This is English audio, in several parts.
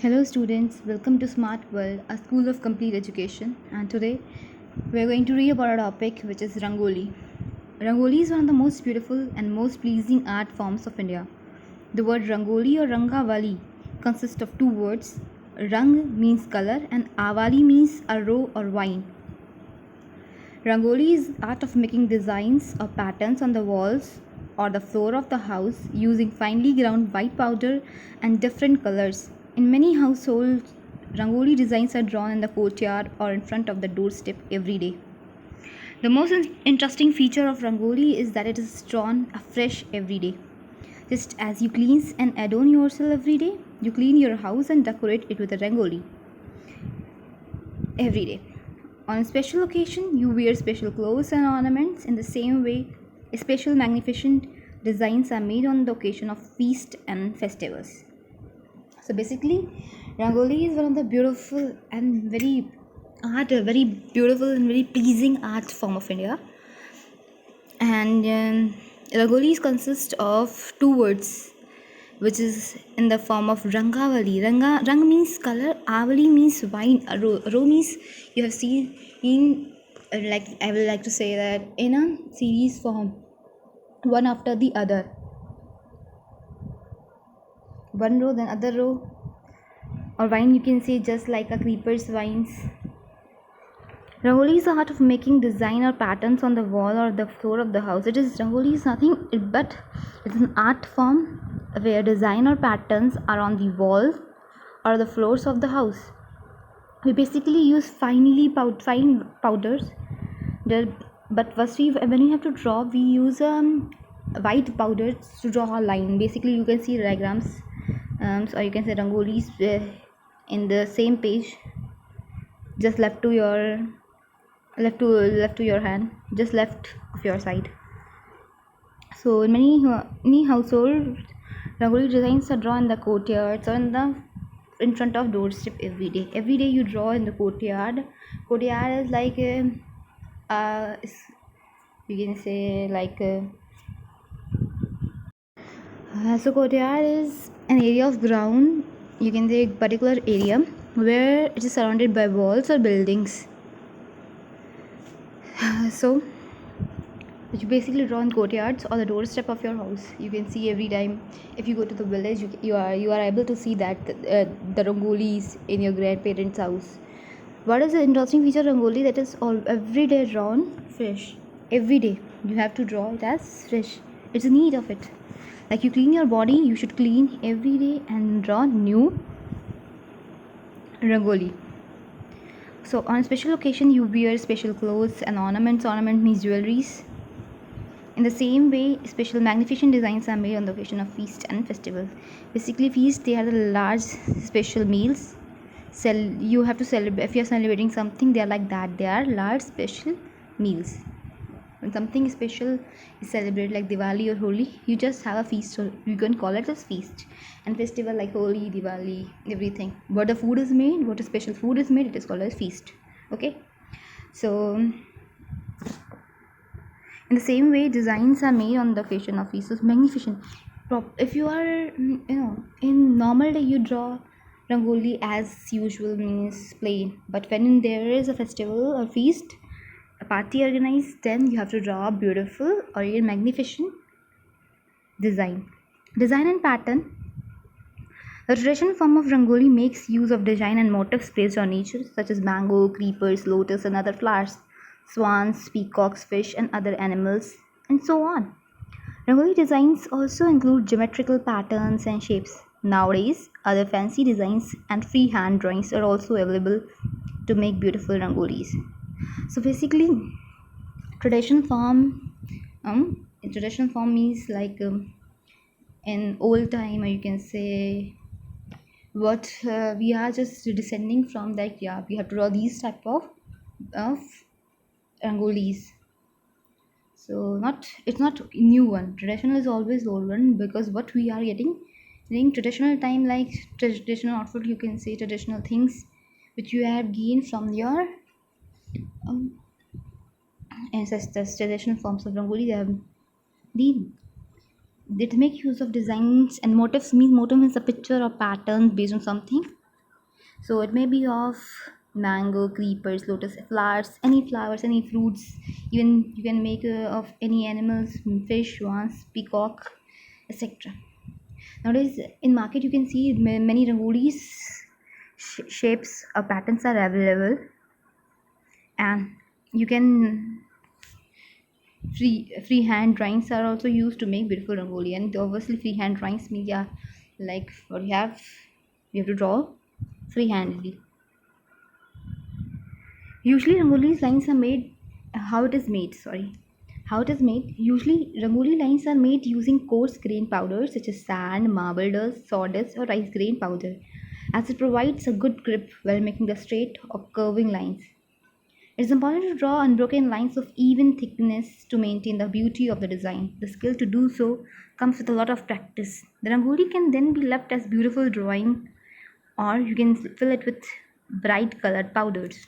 Hello, students. Welcome to Smart World, a school of complete education. And today we're going to read about a topic which is Rangoli. Rangoli is one of the most beautiful and most pleasing art forms of India. The word Rangoli or Rangavali consists of two words. Rang means color and Avali means a row or vine. Rangoli is art of making designs or patterns on the walls or the floor of the house using finely ground white powder and different colors. In many households, Rangoli designs are drawn in the courtyard or in front of the doorstep every day. The most interesting feature of Rangoli is that it is drawn afresh every day. Just as you cleanse and adorn yourself every day, you clean your house and decorate it with a Rangoli every day. On a special occasion, you wear special clothes and ornaments. In the same way, special magnificent designs are made on the occasion of feast and festivals. So basically, Rangoli is one of the beautiful and very beautiful and very pleasing art form of India. And Rangoli consists of two words, which is in the form of Rangavali. Rang means color, Avali means wine, ro means you have seen in, like I would like to say that in a series form, one after the other. One row, then other row, or vine you can say just like a creeper's vines. Rangoli is the art of making design or patterns on the wall or the floor of the house. Rangoli is nothing but it's an art form where design or patterns are on the walls or the floors of the house. We basically use fine powders. But first, when you have to draw, we use white powder to draw a line. Basically, you can see diagrams, or you can say rangolis in the same page, just left to your hand, just left of your side. So in many households, rangoli designs are drawn in the courtyards or in front of doorstep every day. Every day you draw in the courtyard. Courtyard is like you can say like so courtyard is an area of ground, you can say a particular area where it is surrounded by walls or buildings. So you basically draw in courtyards or the doorstep of your house. You can see every time if you go to the village, you are able to see that the rangolis in your grandparents' house. What is the interesting feature of rangoli? That is all every day drawn fresh. Every day you have to draw it as fresh. It's a need of it. Like you clean your body, you should clean every day and draw new rangoli. So on a special occasion, you wear special clothes and ornaments. Ornament means jewelries. In the same way, special magnificent designs are made on the occasion of feast and festival. Basically, feast they are the large special meals. You have to celebrate if you are celebrating something. They are like that. They are large special meals. When something special is celebrated like Diwali or Holi, you just have a feast, or you can call it as feast. And festival like Holi, Diwali, everything. What the food is made, what a special food is made, it is called as feast. Okay, so in the same way, designs are made on the occasion of feast. So magnificent. If you are, in normal day you draw rangoli as usual means plain, but when there is a festival or feast, a party organized, then you have to draw a beautiful or a magnificent design and pattern. The traditional form of rangoli makes use of design and motifs based on nature, such as mango, creepers, lotus and other flowers, swans, peacocks, fish and other animals, and so on. Rangoli designs also include geometrical patterns and shapes. Nowadays, other fancy designs and freehand drawings are also available to make beautiful rangolis. So basically, traditional form means like in old time, or you can say what we are just descending from. That we have to draw these type of rangolis. So it's not new one. Traditional is always old one, because what we are getting in traditional time, like traditional outfit, you can say traditional things which you have gained from your ancestors. Traditional forms of rangoli, they make use of designs and motifs. Motive is a picture or pattern based on something. So it may be of mango, creepers, lotus flowers, any fruits. Even you can make of any animals, fish, swans, peacock, etc. Nowadays, in market you can see many rangolis shapes or patterns are available, and you can freehand drawings are also used to make beautiful rangoli. And obviously freehand drawings mean, yeah, like what you have to draw freehandedly. Usually rangoli lines are made, how it is made sorry how it is made usually rangoli lines are made using coarse grain powders such as sand, marble dust, sawdust, or rice grain powder, as it provides a good grip while making the straight or curving lines. It's important to draw unbroken lines of even thickness to maintain the beauty of the design. The skill to do so comes with a lot of practice. The rangoli can then be left as beautiful drawing, or you can fill it with bright colored powders.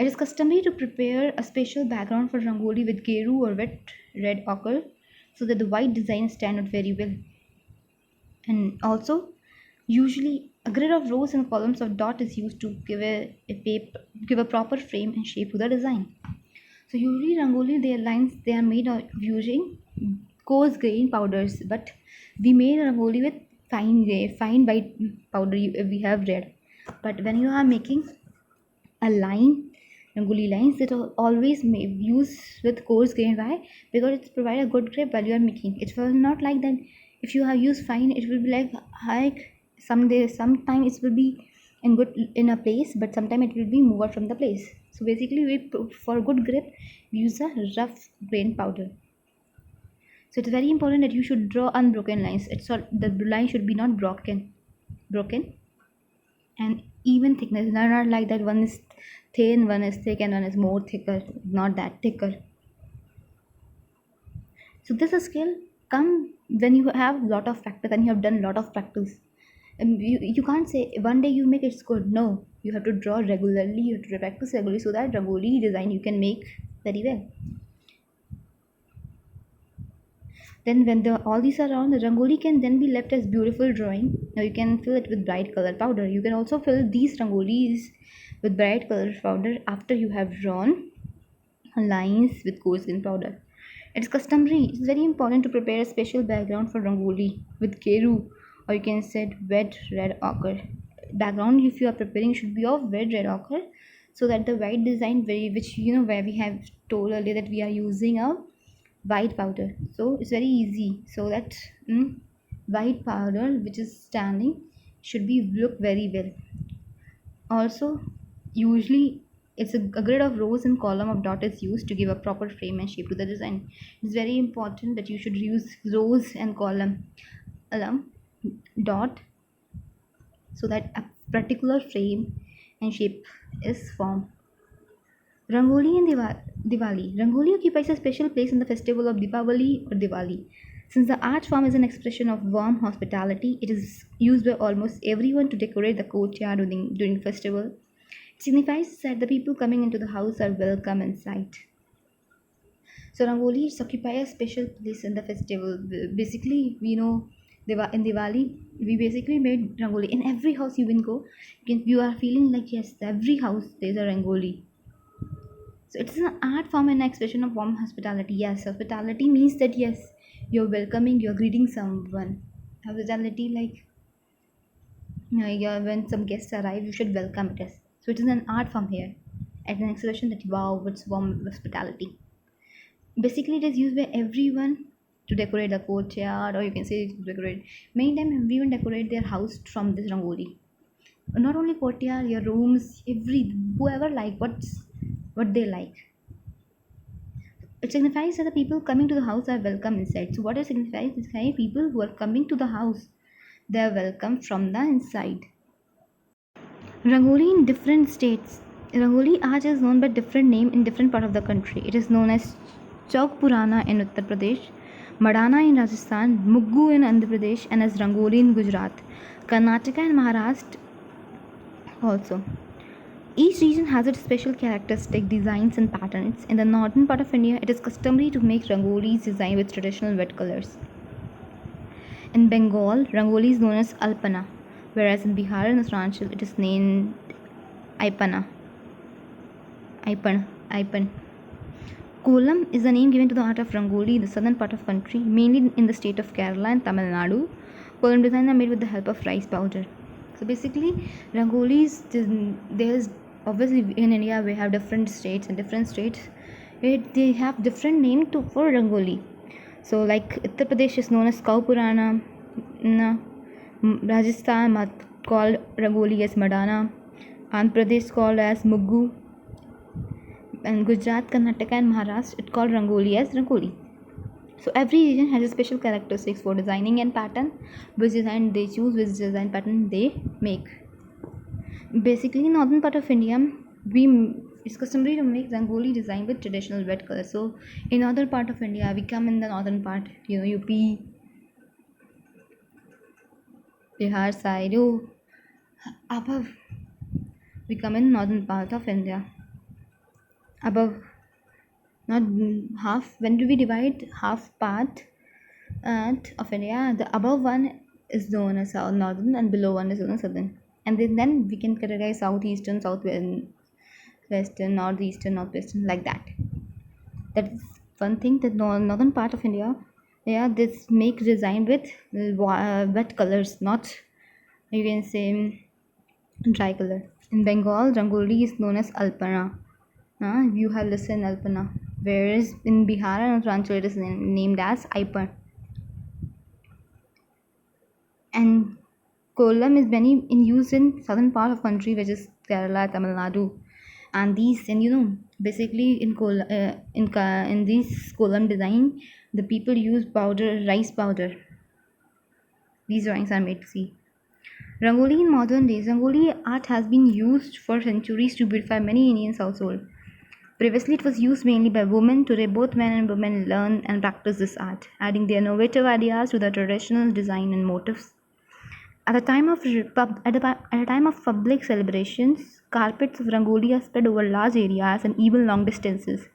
It is customary to prepare a special background for rangoli with geru or wet red ochre so that the white design stand out very well. And also, usually a grid of rows and columns of dot is used to give a proper frame and shape to the design. So usually rangoli, their lines they are made of using coarse grain powders, but we made rangoli with fine white powder. We have red, but when you are making a line, rangoli lines, that are always use with coarse grain. Why? Because it's provide a good grip while you are making. It will not like that. If you have used fine, it will be like sometimes it will be in a place, but sometimes it will be moved from the place. So basically, for good grip, we use a rough grain powder. So it's very important that you should draw unbroken lines. It's not, the line should be not broken, and even thickness. Not like that one is thin, one is thick, and one is more thicker. Not that thicker. So this skill come when you have lot of practice and you have done lot of practice. And you can't say one day you make it's good. No, you have to draw regularly. You have to practice regularly so that rangoli design you can make very well. Then when all these are on, the rangoli can then be left as beautiful drawing. Now you can fill it with bright color powder. You can also fill these rangolis with bright color powder after you have drawn lines with coarse grain powder. It's customary. It's very important to prepare a special background for rangoli with geru, or you can say wet red ochre. Background if you are preparing should be of wet red ochre, so that the white design which where we have told earlier that we are using a white powder. So it's very easy. So that white powder which is standing should be look very well. Also, usually a grid of rows and column of dot is used to give a proper frame and shape to the design. It's very important that you should use rows and column dot so that a particular frame and shape is formed. Rangoli and Diwali. Rangoli occupies a special place in the festival of Deepavali or Diwali. Since the art form is an expression of warm hospitality, it is used by almost everyone to decorate the courtyard during festival. It signifies that the people coming into the house are welcome inside. So Rangoli occupy a special place in the festival. Basically, in Diwali, we basically made Rangoli. In every house you will go, you are feeling like yes, every house there's a Rangoli. So it's an art form and expression of warm hospitality. Yes, hospitality means that yes, you're welcoming, you're greeting someone. Hospitality, like when some guests arrive, you should welcome it. So it is an art form here, as an expression that wow, it's warm hospitality. Basically, it is used by everyone to decorate the courtyard, or you can say to decorate. Many times, everyone decorate their house from this rangoli. Not only courtyard, your rooms, whoever what they like. It signifies that the people coming to the house are welcome inside. So what it signifies is that people who are coming to the house, they are welcome from the inside. Rangoli in different states. Rangoli art is known by different name in different part of the country. It is known as Chowk Purana in Uttar Pradesh, Madana in Rajasthan, Muggu in Andhra Pradesh, and as Rangoli in Gujarat, Karnataka and Maharashtra also. Each region has its special characteristic designs and patterns. In the northern part of India, it is customary to make rangolis designed with traditional wet colors. In Bengal, rangoli is known as alpana, whereas in Bihar and Uttarakhand it is named Aipana. Aipan. Kolam is the name given to the art of Rangoli in the southern part of country, mainly in the state of Kerala and Tamil Nadu. Kolam designs are made with the help of rice powder. So basically, Rangolis, there's obviously in India we have different states, and different states they have different name for Rangoli. So like Uttar Pradesh is known as Kaupurana, Rajasthan called Rangoli as Madana, Andhra Pradesh called as Muggu, and Gujarat, Karnataka and Maharashtra it called Rangoli as Rangoli. So every region has a special characteristics for designing and pattern, which design they choose, which design pattern they make. Basically, in northern part of India, it's customary to make Rangoli design with traditional red color. So in northern part of India, we come in the northern part, UP, Bihar side, above we come in northern part of India. Above, not half. When do we divide half part of India? The above one is known as south northern, and below one is known as southern. And then we can categorize southeastern, southwestern, northeastern, northwestern, like that. That's one thing. The northern part of India, this make design with wet colors, not you can say dry color. In Bengal, Rangoli is known as Alpana. You have listened Alpana. Whereas in Bihar and Uttarakhand it is named as Aipan. And Kolam is many in use in southern part of country, which is Kerala, Tamil Nadu, and these, and basically in this Kolam design, the people use rice powder. These drawings are made to see. Rangoli in modern days, Rangoli art has been used for centuries to beautify many Indian households. Previously, it was used mainly by women. Today, both men and women learn and practice this art, adding their innovative ideas to the traditional design and motifs. At the time of public celebrations, carpets of rangoli are spread over large areas and even long distances.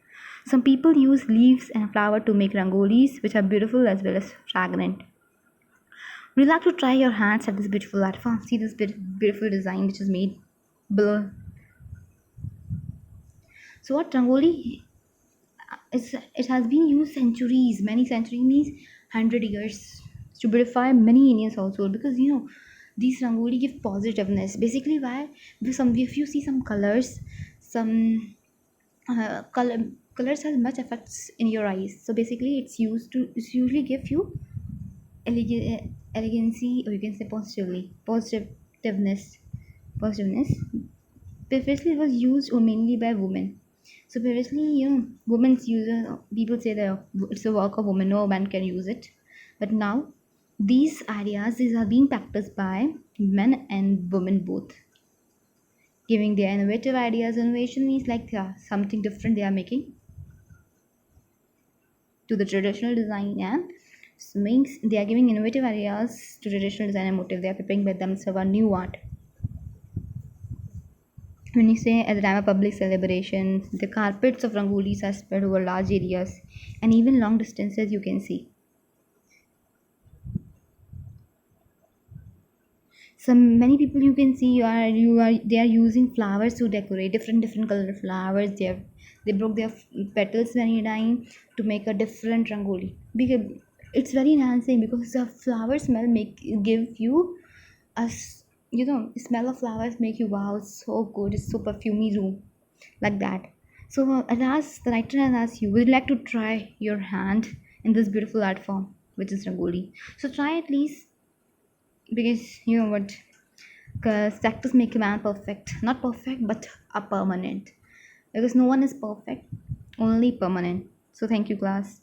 Some people use leaves and flower to make rangolis, which are beautiful as well as fragrant. Would you like to try your hands at this beautiful art form? See this beautiful design which is made below. So what rangoli is? It has been used centuries. Many centuries means 100 years to beautify many Indians also, because these rangoli give positiveness. Basically, why? Because if you see some colors, some colors has much effects in your eyes. So basically, it's usually give you elegancy, or you can say positiveness. Previously, it was used mainly by women. So previously, women's user people say that it's a work of women. No man can use it. But now, these are being practiced by men and women both, giving their innovative ideas. Innovation means like something different they are making to the traditional design, and means they are giving innovative ideas to traditional design and motive. They are preparing by themselves a new art. When you say at the time of public celebrations, the carpets of rangolis are spread over large areas and even long distances, you can see. Some many people you can see they are using flowers to decorate different color flowers. They broke their petals many times to make a different rangoli, because it's very enhancing, because the flower smell give you a smell of flowers make you, wow, it's so good, it's so perfumey room, like that. So the writer has asked you, would you like to try your hand in this beautiful art form, which is rangoli? So try at least, because you know what, because practice make a man perfect, not perfect but a permanent, because no one is perfect, only permanent. So thank you, class.